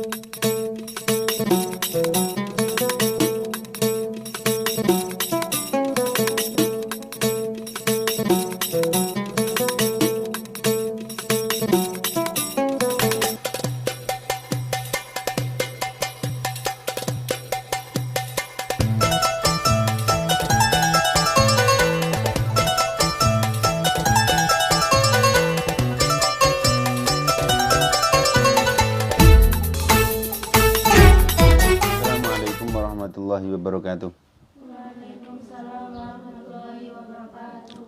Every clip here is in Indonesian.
Assalamualaikum warahmatullahi wabarakatuh. Waalaikumsalam warahmatullahi wabarakatuh.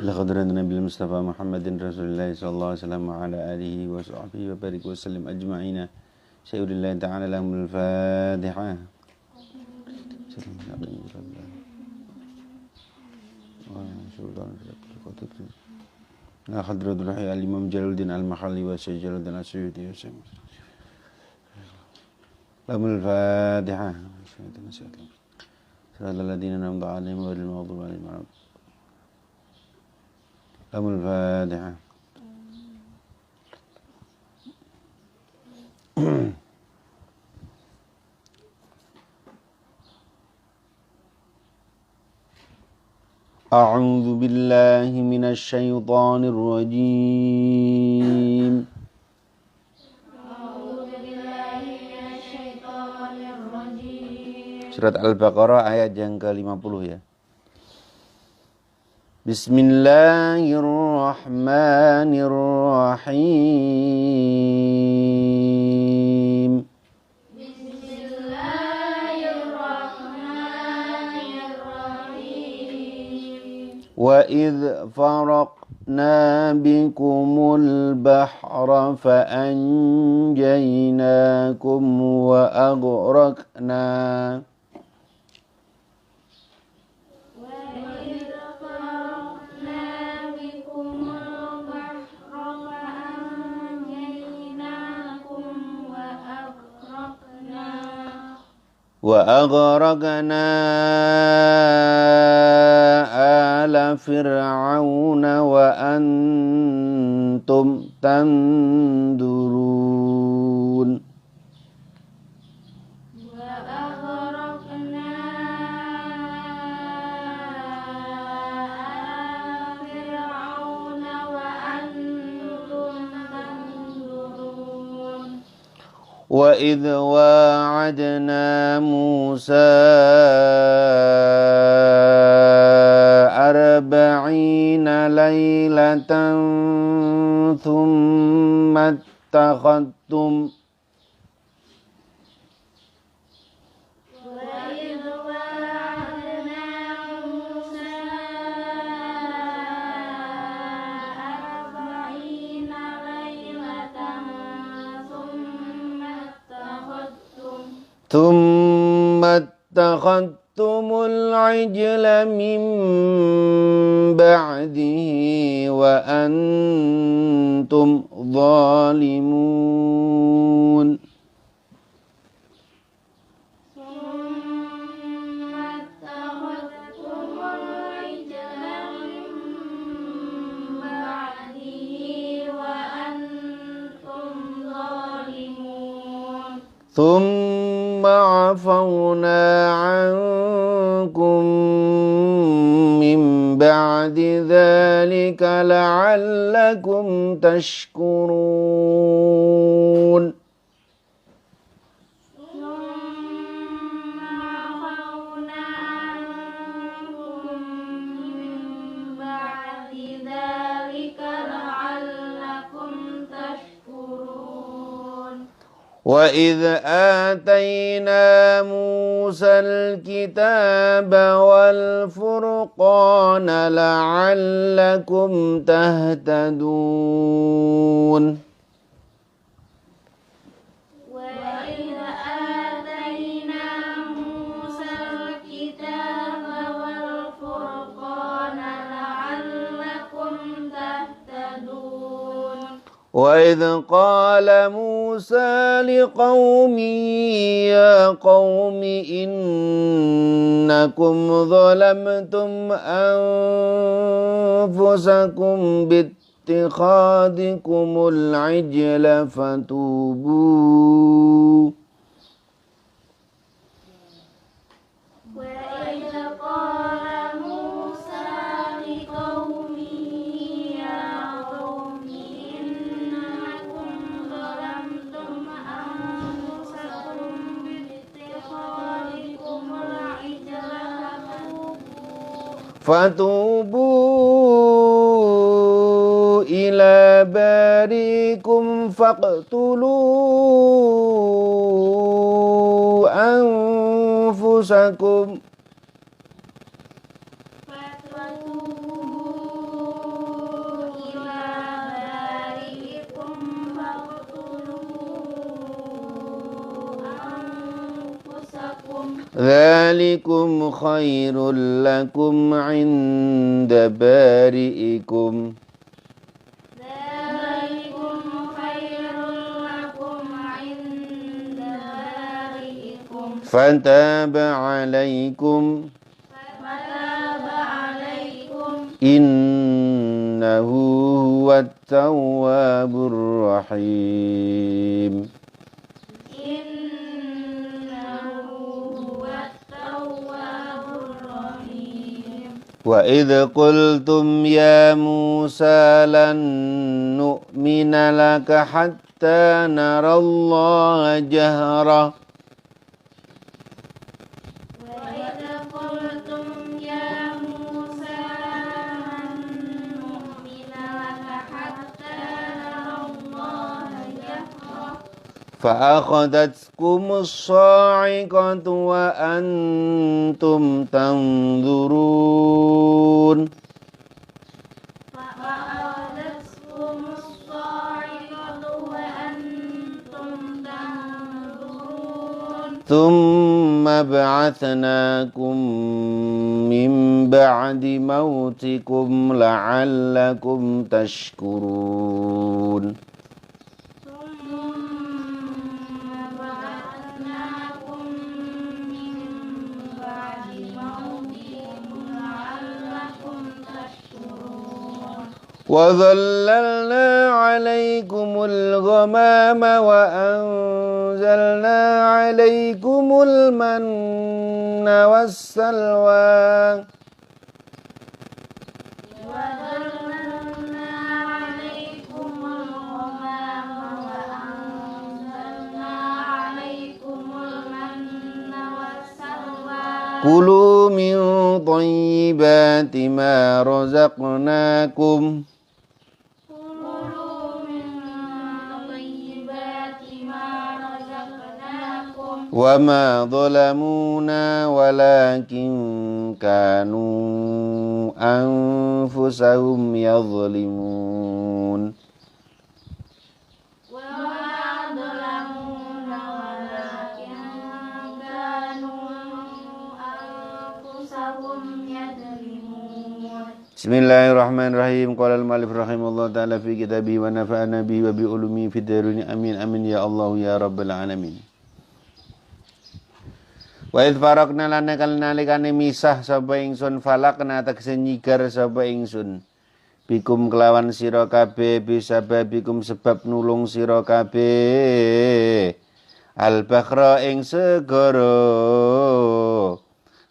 Laqadran Nabi Mustafa Muhammadin Rasulullah sallallahu alaihi wasallam wa ala alihi wa sahbihi wa barik wa sallim ajma'ina. Syai'ulillahi ta'ala lahumul Fatihah. Ya hadratul hayy al-imam Jalaluddin al-Mahalli wa Syekh Jalaluddin as-Suyuti wa Syekh lahumul Fatihah. Siratal ladzina an'amta 'alaihim ghairil maghdubi 'alaihim waladdallin. lahumul Fatihah. A'udzu billahi minasy syaithanir rajim. Surat Al-Baqarah ayat yang ke-50 ya. Bismillahirrahmanirrahim. Wa idh faraqna bikumul bahra fa anjaynakum wa aghraqna ala fir'auna wa antum tandurun. Wa idh wa'adna Musa arba'ina laylatan thumma ittakhadtum ثم اتخذتم العجل من بعده وأنتم ظالمون. ثم عفونا عنكم من بعد ذلك لعلكم تشكرون. وَإِذْ آتَيْنَا مُوسَى الْكِتَابَ وَالْفُرْقَانَ لَعَلَّكُمْ تَهْتَدُونَ. وإذ قال موسى لقومه يا قوم إنكم ظلمتم أنفسكم باتخاذكم العجل فتوبوا fatubu ila barikum faqtulu anfusakum Dzalikum khairul lakum 'inda bari'ikum Fataba 'alaikum Innahu huwat tawwabur rahim Wa idh qultum ya Musa lan nu'mina laka hatta narallaha jahra فأخذتكم الصاعقة وأنتم تنظرون ثم بعثناكم من بعد موتكم لعلكم تشكرون وَظَلَّلْنَا عَلَيْكُمُ الْغَمَامَ وَأَنزَلْنَا عَلَيْكُمُ الْمَنَّ وَالسَّلْوَىٰ كُلُوا مِن طَيِّبَاتِ مَا رَزَقْنَاكُمْ وَمَا ظَلَمُونَا وَلَكِن كَانُوا أَنفُسَهُمْ يَظْلِمُونَ Bismillahirrahmanirrahim. Qala al-mu'allif rahimahullah ta'ala fi kitabihi wa nafa'ana bihi wa bi ulumi fid darini amin amin ya Allah ya rabbal alamin. Wa idh farakna lana kal nalikane misah sapa ingsun falakna tegese nyigar sapa ingsun bikum kelawan sira kabeh bisababikum sebab nulung sira kabeh al-bakhra ing segara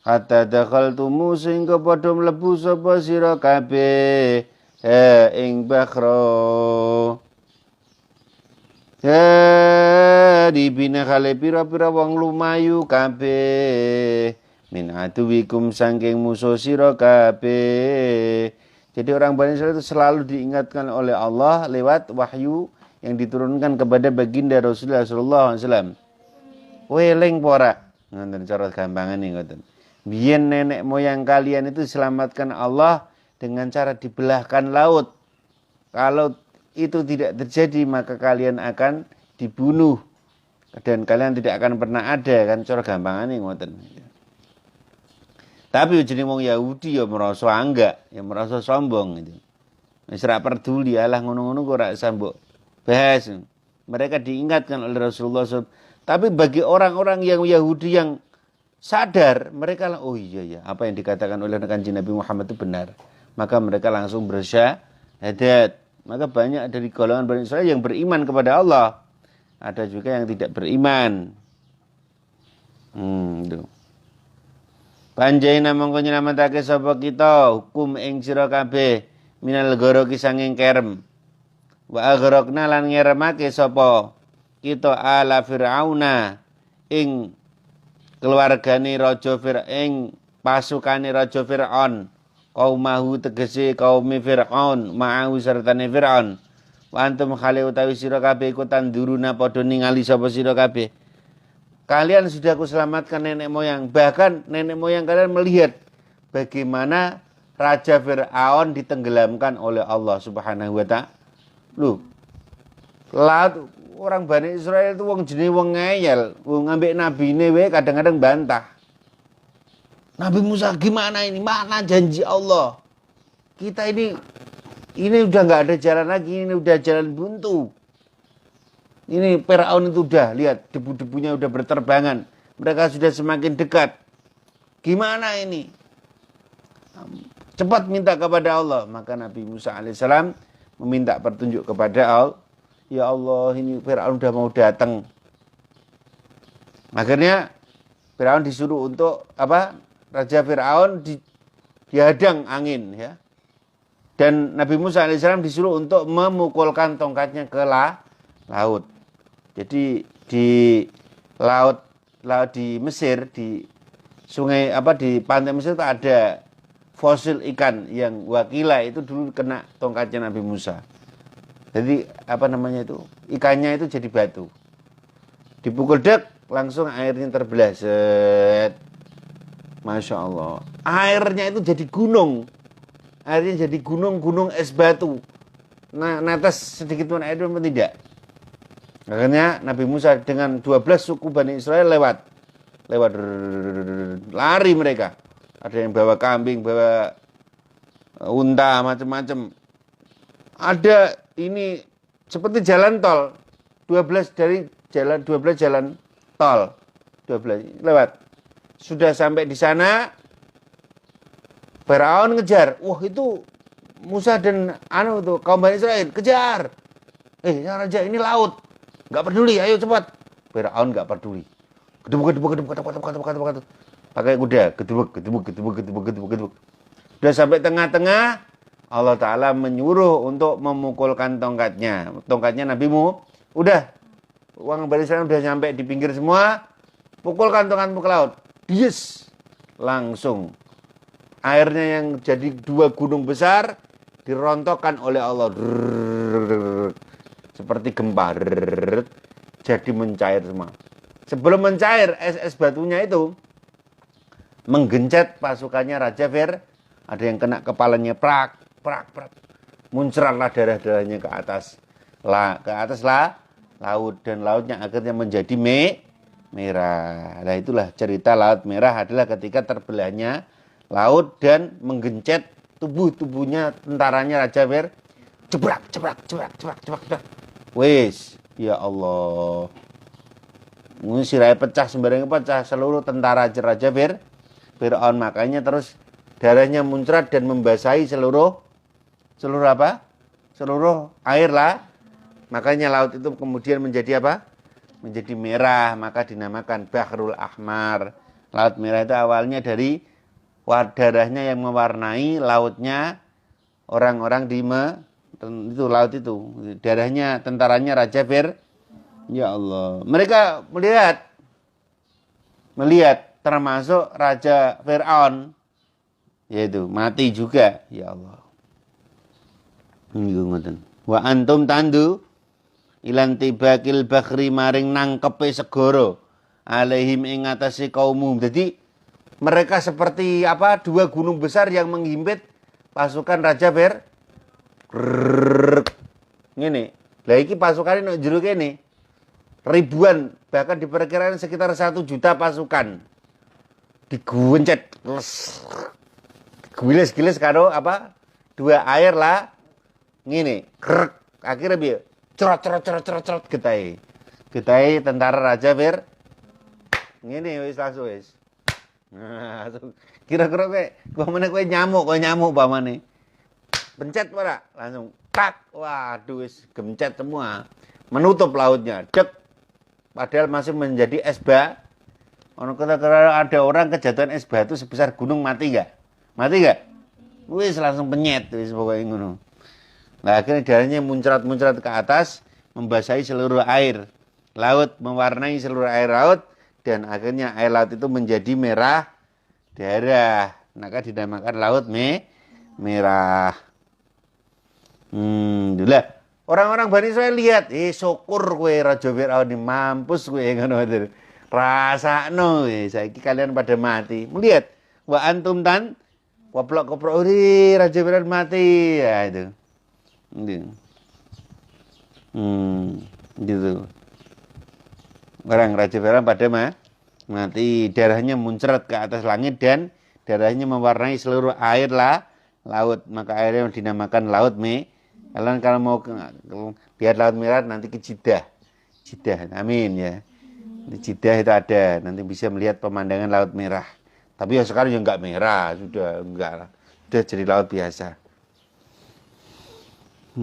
hatta dakhaltumu sehingga padha mlebu sapa sira kabeh ing bakhra di bina khale pira-pira wong lumayu kabeh min aduwikum saking musuh sira kabeh. Jadi orang Bani Israil itu selalu diingatkan oleh Allah lewat wahyu yang diturunkan kepada baginda Rasulullah sallallahu alaihi wasallam. Weling pora ngoten cara gampangane ngoten. Biyen nenek moyang kalian itu diselamatkan Allah dengan cara dibelahkan laut. Kalau itu tidak terjadi maka kalian akan dibunuh dan kalian tidak akan pernah ada kan cara gampangane ngoten. Tapi jeneng wong Yahudi ya merasa angga, ya merasa sombong gitu. Wis ora peduli alah ngono-ngono kok ora sambok bahas. Mereka diingatkan oleh Rasulullah SAW. Tapi bagi orang-orang yang Yahudi yang sadar, mereka oh iya ya, apa yang dikatakan oleh Kanjeng Nabi Muhammad itu benar. Maka mereka langsung bersyahadat. Maka banyak dari golongan Bani Israil yang beriman kepada Allah. Ada juga yang tidak beriman. Panjaina mongko nyelametake sapa kita hukum ing sira kabeh minal ghoroki sanging kerem. Wa aghraqna lan ngeremake sapa kita ala Fir'auna ing keluargane raja ing pasukane raja Fir'aun qaumahu tegese kaum Fir'aun ma'ahu sertane Fir'aun wa antum khali utawi sira kabeh iku tanduruna padha ningali sapa sira kabeh. Kalian sudah aku selamatkan nenek moyang, bahkan nenek moyang kalian melihat bagaimana Raja Fir'aun ditenggelamkan oleh Allah Subhanahu wa ta'ala. Loh, laut orang Bani Israel itu wong jenenge wong ngeyel, wong ambek nabine wae kadang-kadang bantah. Nabi Musa gimana ini? Mana janji Allah? Kita ini udah nggak ada jalan lagi, ini udah jalan buntu. Ini Firaun itu udah, lihat debu-debunya udah berterbangan. Mereka sudah semakin dekat. Gimana ini? Cepat minta kepada Allah. Maka Nabi Musa alaihissalam meminta petunjuk kepada Allah. Ya Allah, ini Firaun udah mau datang. Akhirnya Firaun disuruh untuk apa? Raja Fir'aun dihadang angin ya. Dan Nabi Musa alaihissalam disuruh untuk memukulkan tongkatnya ke laut. Jadi di laut di Mesir, di sungai di pantai Mesir itu ada fosil ikan yang wakila itu dulu kena tongkatnya Nabi Musa. Jadi ikannya itu jadi batu. Dipukul dek langsung airnya terbelah. Set. Masya Allah. Airnya itu jadi gunung. Airnya jadi gunung es batu. Nah, netes sedikit pun air pun tidak. Akhirnya Nabi Musa dengan 12 suku Bani Israel lewat. Lari mereka. Ada yang bawa kambing, bawa unta, macam-macam. Ada ini seperti jalan tol. 12 jalan tol. 12 lewat. Sudah sampai di sana, Firaun ngejar. Wah, itu Musa dan kaum Bani Israel kejar. Raja ini laut. Enggak peduli, ayo cepat. Firaun enggak peduli. Gedebuk. Pakai kuda, gedebuk. Sudah sampai tengah-tengah, Allah Ta'ala menyuruh untuk memukulkan tongkatnya. Tongkatnya Nabimu, udah. Uang Bani Israel udah sampai di pinggir semua. Pukulkan tongkatmu ke laut. Yes, langsung airnya yang jadi 2 gunung besar dirontokkan oleh Allah seperti gempa, jadi mencair semua. Sebelum mencair, es batunya itu menggencet pasukannya Raja Fir. Ada yang kena kepalanya, prak. Muncratlah darah-darahnya ke atas laut, dan lautnya akhirnya menjadi merah. Nah, itulah cerita Laut Merah adalah ketika terbelahnya laut dan menggencet tubuhnya tentaranya Raja Fir. Jebrak. Wes, ya Allah. Sirai pecah, sembarang pecah, seluruh tentara Raja Fir'aun. Makanya terus darahnya muncrat dan membasahi seluruh air lah. Makanya laut itu kemudian menjadi apa? Menjadi merah, maka dinamakan Bahrul Ahmar. Laut Merah itu awalnya dari darahnya yang mewarnai lautnya orang-orang itu laut itu. Darahnya tentaranya Raja Fir. Ya Allah. Mereka melihat termasuk Raja Fir'aun, yaitu mati juga. Ya Allah. Wa antum tandu ilan tibakil bakhri maring nangkepe segara alaihim ing atase kaumum. Jadi mereka seperti 2 gunung besar yang menghimpit pasukan Raja Fir. Ngene. Lah iki pasukane nek jero kene ribuan, bahkan diperkirakan sekitar 1 juta pasukan. Diguencet. Giles karo 2 air lah. Ngene. Akhirnya piye? Cerot getai tentara Raja Fir. Ngene wis langsung wis. Nah, kira-kira kowe nyamuk pamane. Pencet ora? Langsung tak. Waduh wis gemcet semua. Menutup lautnya. Dek. Padahal masih menjadi es batu. Kira-kira ada orang kejatuhan es batu sebesar gunung mati enggak? Wis langsung penyet wis pokoke ngono. Nah, akhirnya darahnya muncrat ke atas, membasahi seluruh air laut, mewarnai seluruh air laut, dan akhirnya air laut itu menjadi merah darah. Maka dinamakan Laut merah. Lah orang-orang Bani Israil lihat, syukur kowe Raja Firaun mampus kowe ngono wae. Rasakno saiki kalian pada mati. Melihat wa antum tan koplok-koplok Raja Firaun mati. Ya itu. Gitu. Orang Raja Firaun pada mati, darahnya muncrat ke atas langit dan darahnya mewarnai seluruh air laut. Maka airnya dinamakan Laut Kalian kalau mau lihat Laut Merah nanti ke Jeddah. Amin ya. Di Jeddah itu ada, nanti bisa melihat pemandangan Laut Merah. Tapi ya sekarang ya enggak merah, sudah jadi laut biasa.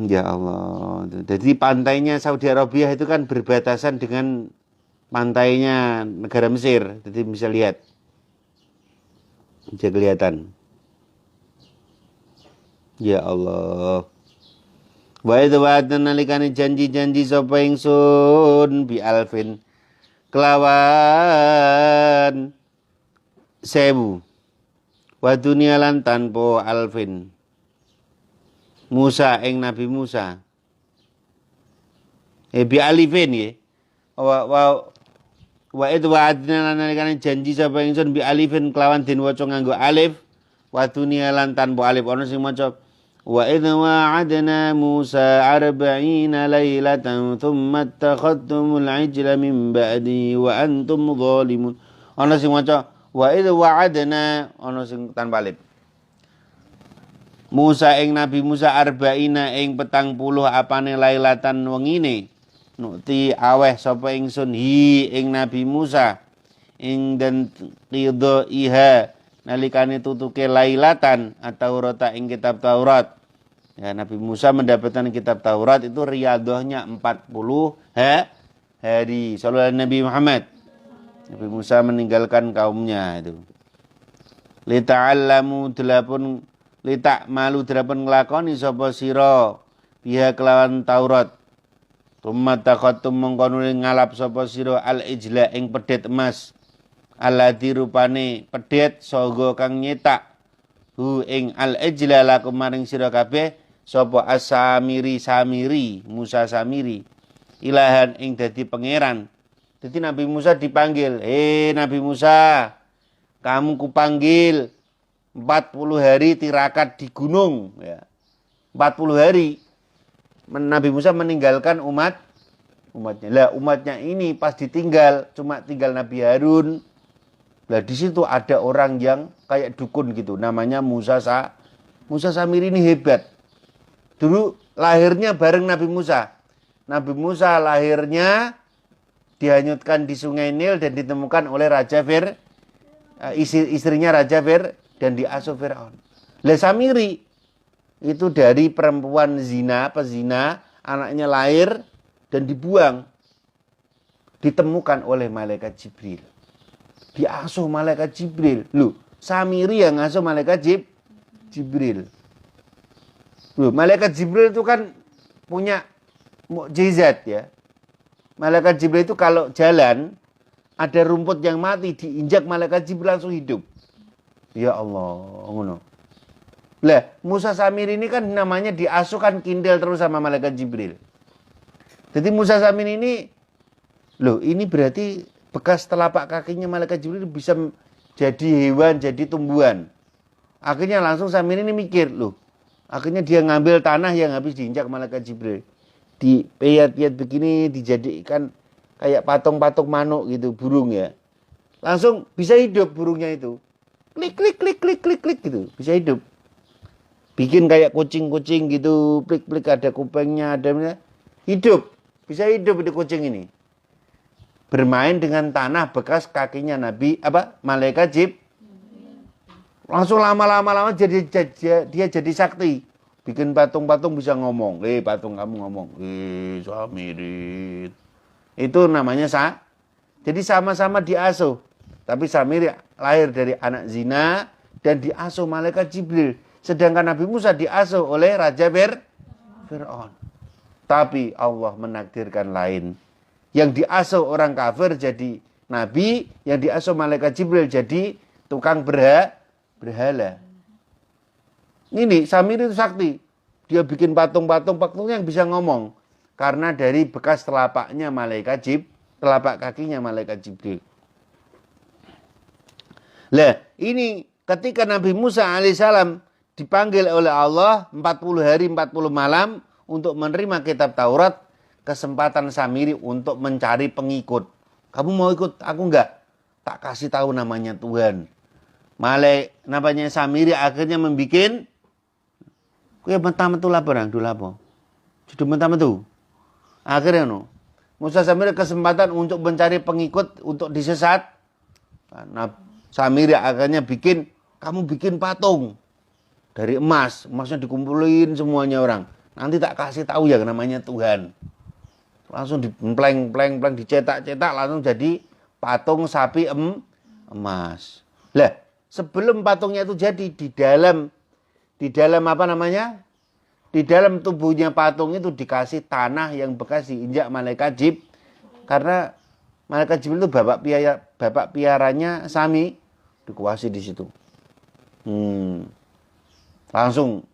Ya Allah. Jadi pantainya Saudi Arabia itu kan berbatasan dengan pantainya negara Mesir. Jadi bisa lihat. Bisa kelihatan. Ya Allah. Wa idza wa'adna nalikane janji-janji sapa ingsun bi alfin kelawan 1000 wa dunya lan tanpa alfin Musa ing Nabi Musa bi alifin ya wa idza wa'adna nalikane janji sapa ingsun bi alifin kelawan den waca nganggo alif wa dunya lan tanpa alif ana sing maca wa idza wa'adna Musa 40 lailatan thumma attakhadtumul ijla min ba'di wa antum zalimun. Ana sing maca wa idza wa'adna ana sing tanpa alif. Musa ing Nabi Musa 40 ing 40 apane lailatan wengine nukti aweh sapa ingsun ing Nabi Musa ing dan qidha iha nalikane tutuke lailatan atau rota ing kitab Taurat. Ya, Nabi Musa mendapatkan kitab Taurat itu riadohnya 40 hari. Sallallahu Nabi Muhammad. Nabi Musa meninggalkan kaumnya itu. Lita'allamu delapun lita'malu delapun nglakoni sapa sira biha kelawan Taurat. Tumma takhattum mongko ngalap sapa sira al-ijla ing pedet emas. Alladzi rupane pedet saga kang nyetak hu ing al-ijla lakum maring sira kabeh sapa as-Samiri Musa Samiri ilahan ing dadi pangeran. Jadi Nabi Musa dipanggil, Nabi Musa, kamu kupanggil 40 hari tirakat di gunung ya. 40 hari Nabi Musa meninggalkan umatnya. Lah umatnya ini pas ditinggal cuma tinggal Nabi Harun. Lah di situ ada orang yang kayak dukun gitu, namanya Musa Samiri ini hebat. Dulu lahirnya bareng Nabi Musa. Nabi Musa lahirnya dihanyutkan di Sungai Nil dan ditemukan oleh Raja istrinya Raja dan diasuh Firaun. Lah Samiri itu dari perempuan pezina, anaknya lahir dan dibuang. Ditemukan oleh malaikat Jibril. Diasuh malaikat Jibril. Loh, Samiri yang ngasuh malaikat Jibril. Loh, malaikat Jibril itu kan punya mukjizat ya. Malaikat Jibril itu kalau jalan ada rumput yang mati diinjak malaikat Jibril langsung hidup. Ya Allah, ngono. Lah, Musa Samiri ini kan namanya diasuh kan kindel terus sama malaikat Jibril. Jadi Musa Samiri ini loh, ini berarti bekas telapak kakinya malaikat Jibril bisa jadi hewan, jadi tumbuhan. Akhirnya langsung Samiri ini mikir, loh, akhirnya dia ngambil tanah yang habis diinjak malaikat Jibril. Dipeyat-peyat begini, dijadikan kayak patung-patung manuk gitu, burung ya. Langsung bisa hidup burungnya itu. Klik, klik, klik, klik, klik, klik gitu, bisa hidup. Bikin kayak kucing-kucing gitu, klik-klik ada kupingnya, ada hidup. Bisa hidup di kucing ini. Bermain dengan tanah bekas kakinya malaikat Jibril. Langsung lama-lama dia jadi sakti. Bikin patung-patung bisa ngomong. Patung kamu ngomong. Samiri. Itu namanya Jadi sama-sama diasuh. Tapi Samiri lahir dari anak zina dan diasuh malaikat Jibril. Sedangkan Nabi Musa diasuh oleh Raja Firaun. Tapi Allah menakdirkan lain. Yang diasuh orang kafir jadi nabi, yang diasuh malaikat Jibril jadi tukang berhala. Ini Samiri itu sakti. Dia bikin patungnya yang bisa ngomong. Karena dari bekas telapak kakinya malaikat Jibril. Lah, ini ketika Nabi Musa alaihissalam dipanggil oleh Allah 40 hari 40 malam untuk menerima kitab Taurat, kesempatan Samiri untuk mencari pengikut. Kamu mau ikut? Aku enggak. Tak kasih tahu namanya Tuhan. Namanya Samiri akhirnya membikin kuya metu lapor dulu apa? Sudah metu. Akhirnya Musa Samiri kesempatan untuk mencari pengikut untuk disesat. Nah, Samiri akhirnya kamu bikin patung dari emasnya dikumpulin semuanya orang. Nanti tak kasih tahu ya namanya Tuhan. Langsung dipleng dicetak langsung jadi patung sapi emas. Lah, sebelum patungnya itu jadi di dalam apa namanya? Di dalam tubuhnya patung itu dikasih tanah yang bekas diinjak malaikat Jibril. Karena malaikat Jibril itu bapak piaranya Sami dikuasai di situ. Langsung.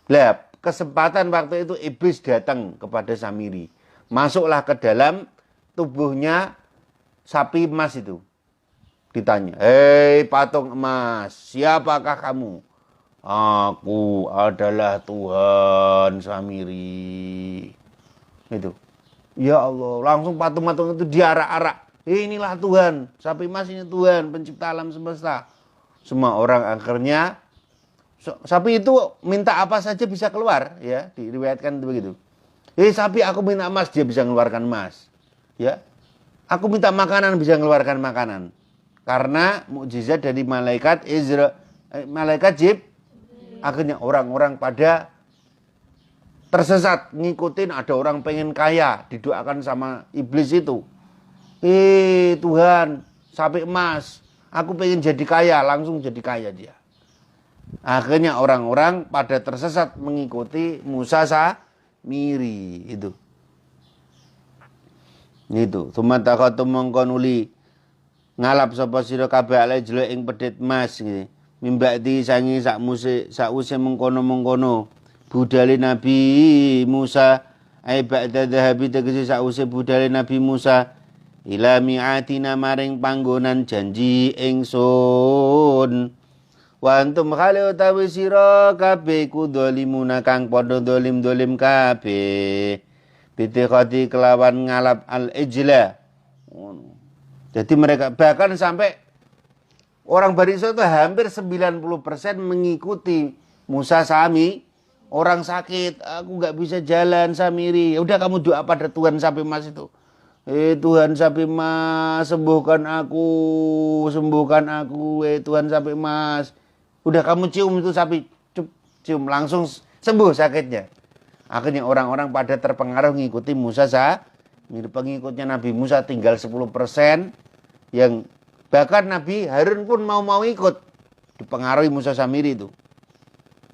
Lah, kesempatan waktu itu iblis datang kepada Samiri. Masuklah ke dalam tubuhnya sapi emas itu. Ditanya, "Hei patung emas, siapakah kamu?" "Aku adalah Tuhan Samiri." Itu. Ya Allah, langsung patung-patung itu diarak-arak. Inilah Tuhan, sapi emas ini Tuhan, pencipta alam semesta. Semua orang akhirnya sapi itu minta apa saja bisa keluar, ya, diriwayatkan begitu. Sapi aku minta emas, dia bisa mengeluarkan emas. Ya. Aku minta makanan, bisa mengeluarkan makanan. Karena mukjizat dari malaikat Jibril. Akhirnya orang-orang pada tersesat ngikutin, ada orang pengen kaya, didoakan sama iblis itu. Tuhan, sapi emas, aku pengen jadi kaya, langsung jadi kaya dia. Akhirnya orang-orang pada tersesat mengikuti Musa Samiri itu. Itu, sumatakatu mongkonuli ngalap sapa sira kabeh alejle ing pedhet emas gitu. Mimbakti sangi sause mengkono-mengkono budale Nabi Musa ai ba'da dhahabi tegese sause budale Nabi Musa ila mi'atina maring panggonan janji ingsun wa antum khali utawi sira kabeh ku zalimuna kang padha zalim kabeh bitikhati kelawan ngalap al-ijla. Jadi mereka bahkan sampai orang Bani Israil itu hampir 90% mengikuti Musa Samiri. Orang sakit, aku nggak bisa jalan Samiri. Ya udah kamu doa pada Tuhan sapi emas itu. Tuhan sapi emas, sembuhkan aku. Tuhan sapi emas. Udah kamu cium itu sapi, cium langsung sembuh sakitnya. Akhirnya orang-orang pada terpengaruh mengikuti Musa Samiri. Pengikutnya Nabi Musa tinggal 10%. Yang bahkan Nabi Harun pun mau ikut, dipengaruhi Musa Samiri itu.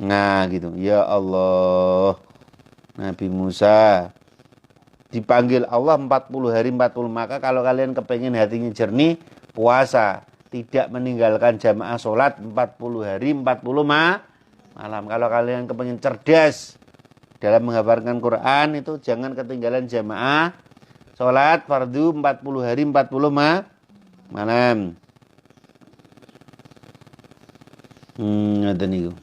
Nah gitu, ya Allah, Nabi Musa dipanggil Allah 40 hari 40. Maka kalau kalian kepengen hatinya jernih, puasa, tidak meninggalkan jamaah sholat 40 hari 40 malam. Kalau kalian kepengen cerdas dalam menghafalkan Quran, itu jangan ketinggalan jamaah sholat fardu 40 hari 40 malam. Ngoten niku.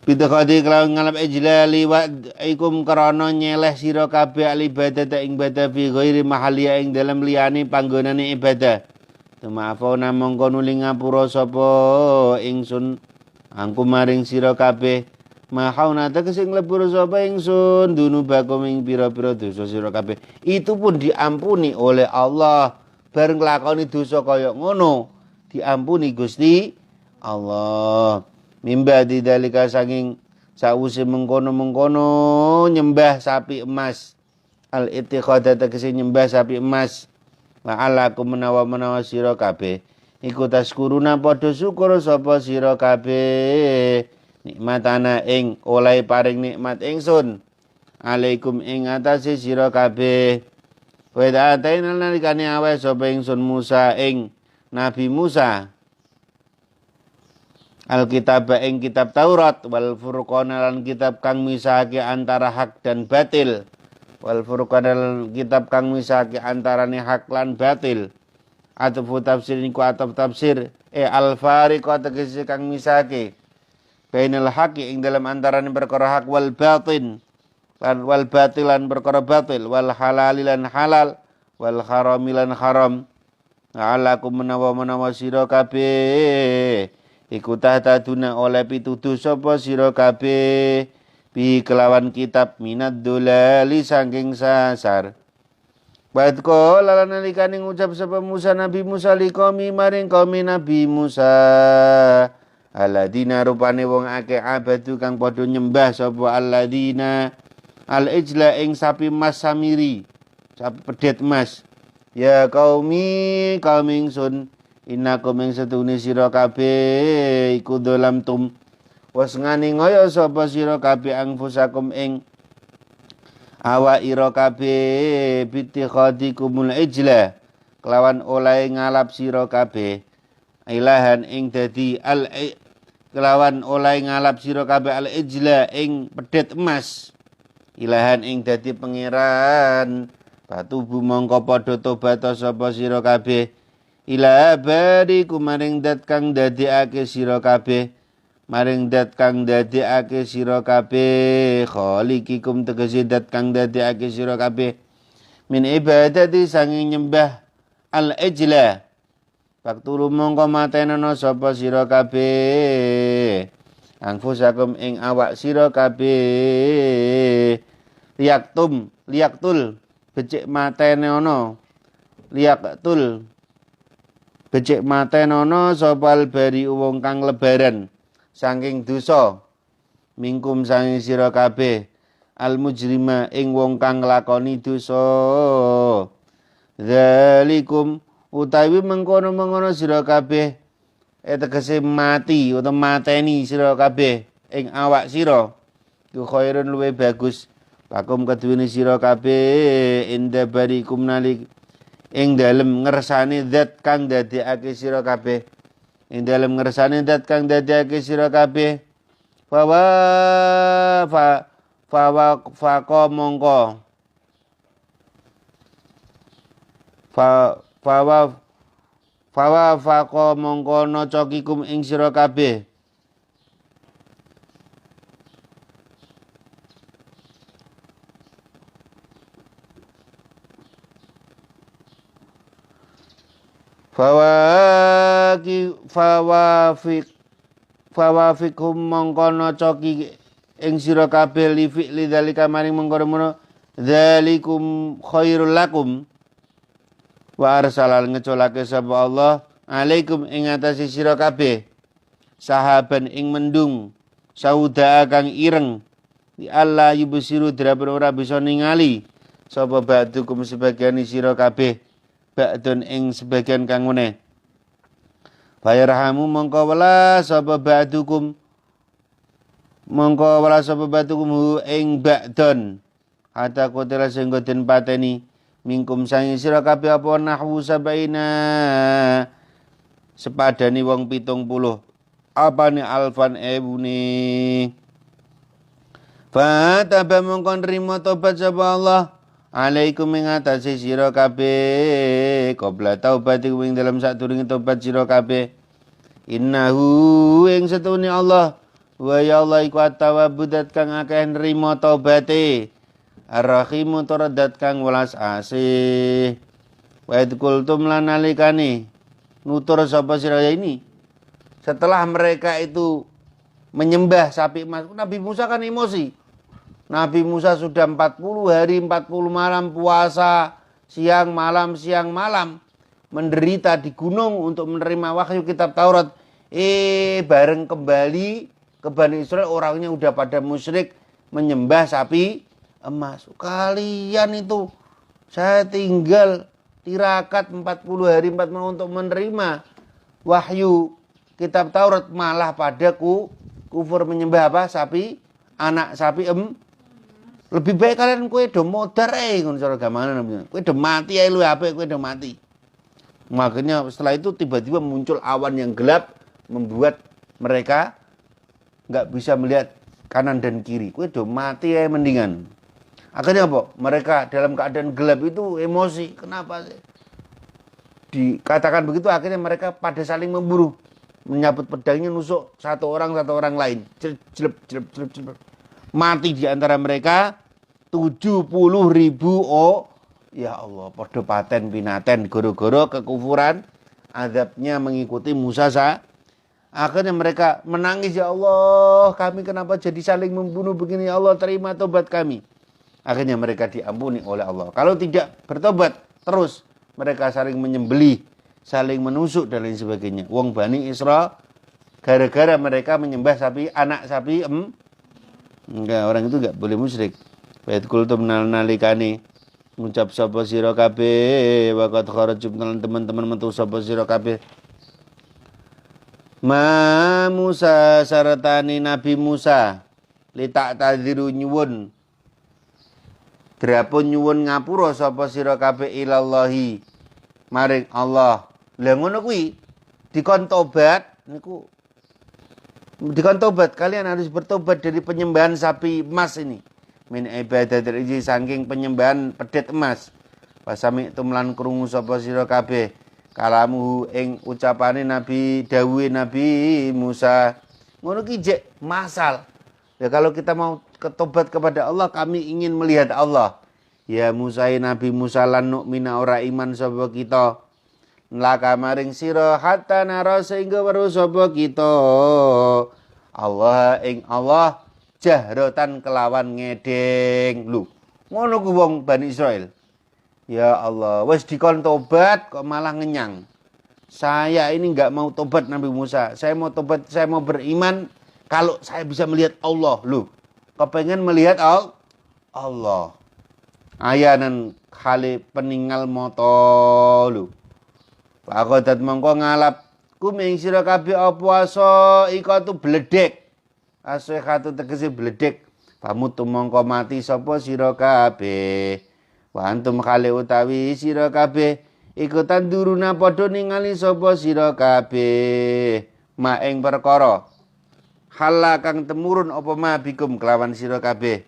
Bidakati kelawan ngalap ijlali wa ikum karana nyeleh sira kabeh al ibadah ing ibadah fi ghairi mahaliya ing dalam liyane panggonane ibadah. Tumafona mongko nuli ngapura sapa ingsun angku maring sira kabeh mahauna tegese nglebur sapa ingsun dunubakum ing pira-pira dosa sira kabeh. Itu pun diampuni oleh Allah. Bareng nglakoni dosa kaya ngono diampuni Gusti Allah. Mimba di dalika sanging sause mengkono nyembah sapi emas. Al ittikhadha tegese nyembah sapi emas. La'alakum menawa sira kabeh iku taskuruna padha syukur sapa sira kabeh nikmatana ing oleh paring nikmat ingsun alaikum ing atase sira kabeh. Wa ta'ataina nalikane awe sapa ingsun Musa ing Nabi Musa Alkitab ing kitab Taurat wal furqana lan kitab kang misahake antara hak dan batil. Wal furqana lan kitab kang misahake antarane hak lan batil. Atau tafsir niku atau tafsir al fariqa tegese kang misahake bainal haqi ing dalam antarane perkara hak wal batin lan wal batilan perkara batil wal halalilan halal wal haramilan haram. Alakum menawa sira kabeh iku tahtaduna oleh pituduh sapa sira kabeh bi kelawan kitab minad dolali saking sasar. Badko lalan nalikane ngucap sapa Musa Nabi Musa liqomi maring kaum Nabi Musa alladzina rupane wong akeh abadu kang padha nyembah sapa alladzina al ijla ing sapi mas samiri sapi pedet mas. Ya kaum ingsun innakum ing setune sira kabeh iku dolam tum wes ngani ngoyo sapa sira kabeh angfusakum ing awa ira kabeh bittikhadikumul ijla kelawan oleh ngalap sira kabeh ilahan ing dadi kelawan oleh ngalap sira kabeh al ijla ing pedet emas ilahan ing dadi pangeran batubu mongko padha tobat sapa sira kabeh ila bariku maring dat kang dadekake sira kabeh maring dat kang dadekake sira kabeh khaliqikum tegese dat kang dadekake sira kabeh min ibadati sanging nyembah al ijla fakturu mongko matenono sapa sira kabeh angfusakum ing awak sira kabeh liaktul becik matenono liaktul becik matenono sopal bari wong kang lebaran saking dosa mingkum saking sira kabeh al mujrima ing wong kang nglakoni dosa zalikum utawi mengkono-mengkono sira kabeh tegese mati utawa mateni sira kabeh ing awak sira ku khairun luwe bagus lakum kaduweni sira kabeh inda barikum nalik ing dalem ngersane zat kang dadekake sira kabeh ing dalem ngersane zat kang dadekake sira kabeh faqa mongko faqa mongko nocokikum ing sira kabeh fawafikum mongko nocoki ing sira kabeh li fi'li dzalika maring mengkono dzalikum khairul lakum wa arsalal ngecolake sapa Allah alaikum ing atase sira kabeh sahaban ing mendung sauda kang ireng di Allah yubsiru drapen ora bisa ningali sapa ba'dukum sebagian sira kabeh ba'dun ing sebagian kang meneh bayarhamu mongko welas sapa ba'dukum ing ba'dun hatta kotela sing den pateni mingkum sangi sira kabeh apa nahwu sabaina sepadani wong 70 apane alfan ebune fataba mongko nrimo tobat sapa Allah alaikum ing atase sira kabeh qabla taubati ing dalam sadurunge tobat sira kabeh innahu ing setune Allah wa ya Allah iku atawabudat kang akeh nrimo taubate arrahimu turadat kang welas asih wa idkultum lan nalikane nutur sapa sira ini setelah mereka itu menyembah sapi emas. Nabi Musa kan emosi. Nabi Musa sudah 40 hari 40 malam puasa siang malam menderita di gunung untuk menerima wahyu kitab Taurat. Bareng kembali ke Bani Israel orangnya udah pada musyrik menyembah sapi emas. Kalian itu saya tinggal tirakat 40 hari 40 malam untuk menerima wahyu kitab Taurat malah pada kufur menyembah apa? Anak sapi lebih baik kalian kowe do modar ngono cara gamane namanya. Kowe do mati ae lu apik kowe do mati. Makanya setelah itu tiba-tiba muncul awan yang gelap membuat mereka nggak bisa melihat kanan dan kiri. Kowe do mati ya mendingan. Akhirnya apa? Mereka dalam keadaan gelap itu emosi. Kenapa sih? Dikatakan begitu, akhirnya mereka pada saling memburu. Menyabut pedangnya, nusuk satu orang lain. Jelep. Mati di antara mereka 70.000 ya Allah, podo paten pinaten goro-goro kekufuran, azabnya mengikuti Musa. Akhirnya mereka menangis, ya Allah, kami kenapa jadi saling membunuh begini, ya Allah, terima tobat kami. Akhirnya mereka diampuni oleh Allah. Kalau tidak bertobat terus, mereka saling menyembelih, saling menusuk dan lain sebagainya. Wong Bani Israel gara-gara mereka menyembah sapi, anak sapi, enggak, orang itu enggak boleh musyrik. Bait kultum nalikane ngucap sapa sira kabeh waqat kharajum teman-teman metu sapa sira kabeh. Ma Musa saratani Nabi Musa li tak tadiru nyuwun drapun nyuwun ngapura sapa sira kabeh ilallahi maring Allah. Lah ngono kuwi dikon tobat niku, dikon tobat, kalian harus bertobat dari penyembahan sapi emas ini. Min ibadatil iji saking penyembahan pedet emas. Pasami tumlan krungu sapa sira kabeh kalamu ing ucapane Nabi dawuhe Nabi Musa. Ngono ki jek masal. Ya kalau kita mau ketobat kepada Allah, kami ingin melihat Allah. Ya Musa, Nabi Musa, lan nu'mina ora iman sapa kita. Laka maring sira hatta nara sehingga weruh sapa kita. Allah ing Allah jahratan kelawan ngedeng. Lu ngono ku wong Bani Israel. Ya Allah, wis dikon tobat kok malah ngenyang. Saya ini enggak mau tobat Nabi Musa. Saya mau tobat, saya mau beriman kalau saya bisa melihat Allah. Lu kepengen melihat Allah. Ayanan kali peninggal moto lu. Pakodat mongko ngalap kuming sira kabeh apa asa iku tu bledek. Asehatu tegese bledek. Pamutu mongko mati sapa sira kabeh. Wa antum kali utawi sira kabeh iku tanduruna padha ningali sapa sira kabeh. Ma ing perkara hala kang temurun apa ma bikum kelawan sira kabeh.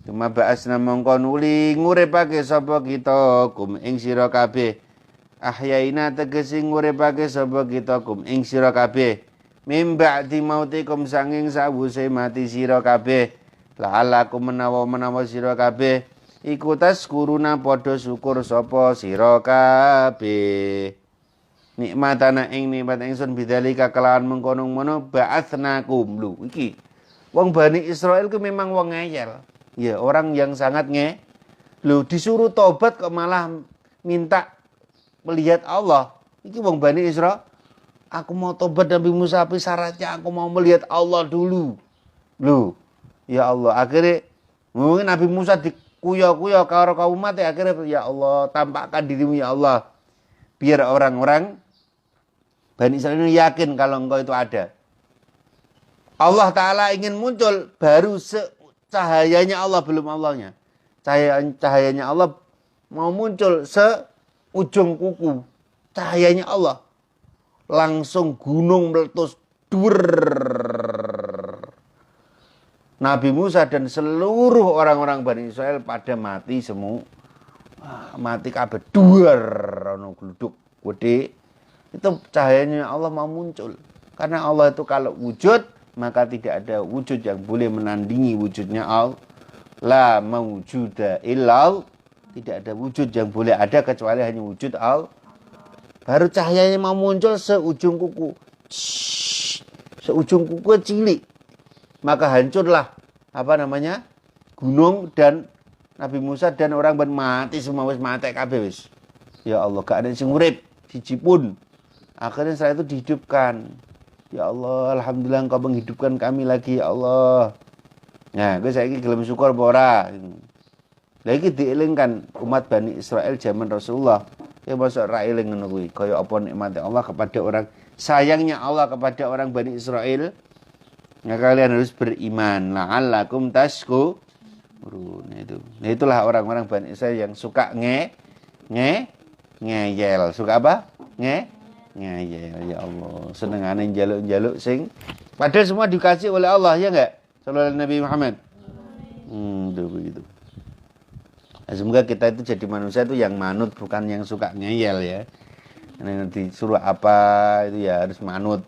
Cuma ba'asna mongko nuli nguripake sapa kita kum ing sira kabeh. Ahyaina tegese nguripake sapa kita kum ing sira kabeh. Mim ba'di mautikum sanging sawuse mati sira kabeh. La'alakum menawa sira kabeh iku taskuruna padha syukur sapa sira kabeh. Nikmatana ing nikmat ingsun bidzalika kelawan mengkono-mono ba'atsnakum. Lho iki wong Bani Israel ku memang wong ngeyel. Ya, orang yang sangat Loh, disuruh tobat kok malah minta melihat Allah. Iki wong Bani Israel. Aku mau tobat Nabi Musa, tapi syaratnya aku mau melihat Allah dulu. Loh, ya Allah. Akhirnya mungkin Nabi Musa dikuyo-kuyo karo kaum umat, akhirnya ya Allah, tampakkan dirimu ya Allah. Biar orang-orang Bani Israel ini yakin kalau engkau itu ada. Allah Ta'ala ingin muncul baru cahayanya Allah, belum Allahnya. Cahayanya Allah mau muncul seujung kuku. Cahayanya Allah. Langsung gunung meletus. Dur. Nabi Musa dan seluruh orang-orang Bani Israel pada mati semua. Mati kabeh. Dur. Ono gluduk gede. Itu cahayanya Allah mau muncul. Karena Allah itu kalau wujud, maka tidak ada wujud yang boleh menandingi wujudnya Allah. La mawjuda illal. Tidak ada wujud yang boleh ada kecuali hanya wujud Allah. Baru cahayanya mau muncul seujung kuku. Seujung kuku cilik. Maka hancurlah gunung, dan Nabi Musa dan orang mati semua, wis mati kabeh wis. Ya Allah, gak ada sing urip siji pun. Akhirnya setelah itu dihidupkan. Ya Allah, alhamdulillah engkau menghidupkan kami lagi ya Allah. Nah, gue saiki gelem syukur apa ora? Lagi dielingkan umat Bani Israel zaman Rasulullah. Ya masuk ra eling ngono kuwi. Kaya apa nikmate Allah kepada orang, sayangnya Allah kepada orang Bani Israel. Nah, kalian harus beriman. La'allakum tashkurun. Nah, itulah orang-orang Bani Israel yang suka ngeyel. Suka apa? Ngeyel. Ya Allah, senengane njaluk-njaluk sing Padahal semua dikasih oleh Allah, ya enggak? Sallallahu alaihi Nabi Muhammad. Itu begitu. Nah, semoga kita itu jadi manusia itu yang manut, bukan yang suka ngeyel ya. Karena disuruh apa itu ya harus manut.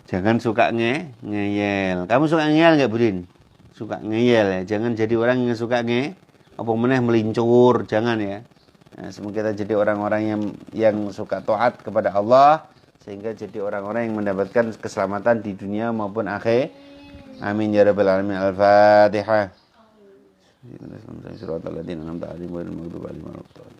Jangan suka ngeyel. Kamu suka ngeyel nggak, Budin? Suka ngeyel ya. Jangan jadi orang yang suka apa meneh melincur, jangan ya. Nah, semoga kita jadi orang-orang yang suka taat kepada Allah, sehingga jadi orang-orang yang mendapatkan keselamatan di dunia maupun akhir. Amin ya rabbal alamin. Al-Fatihah. Bismillahirrahmanirrahim.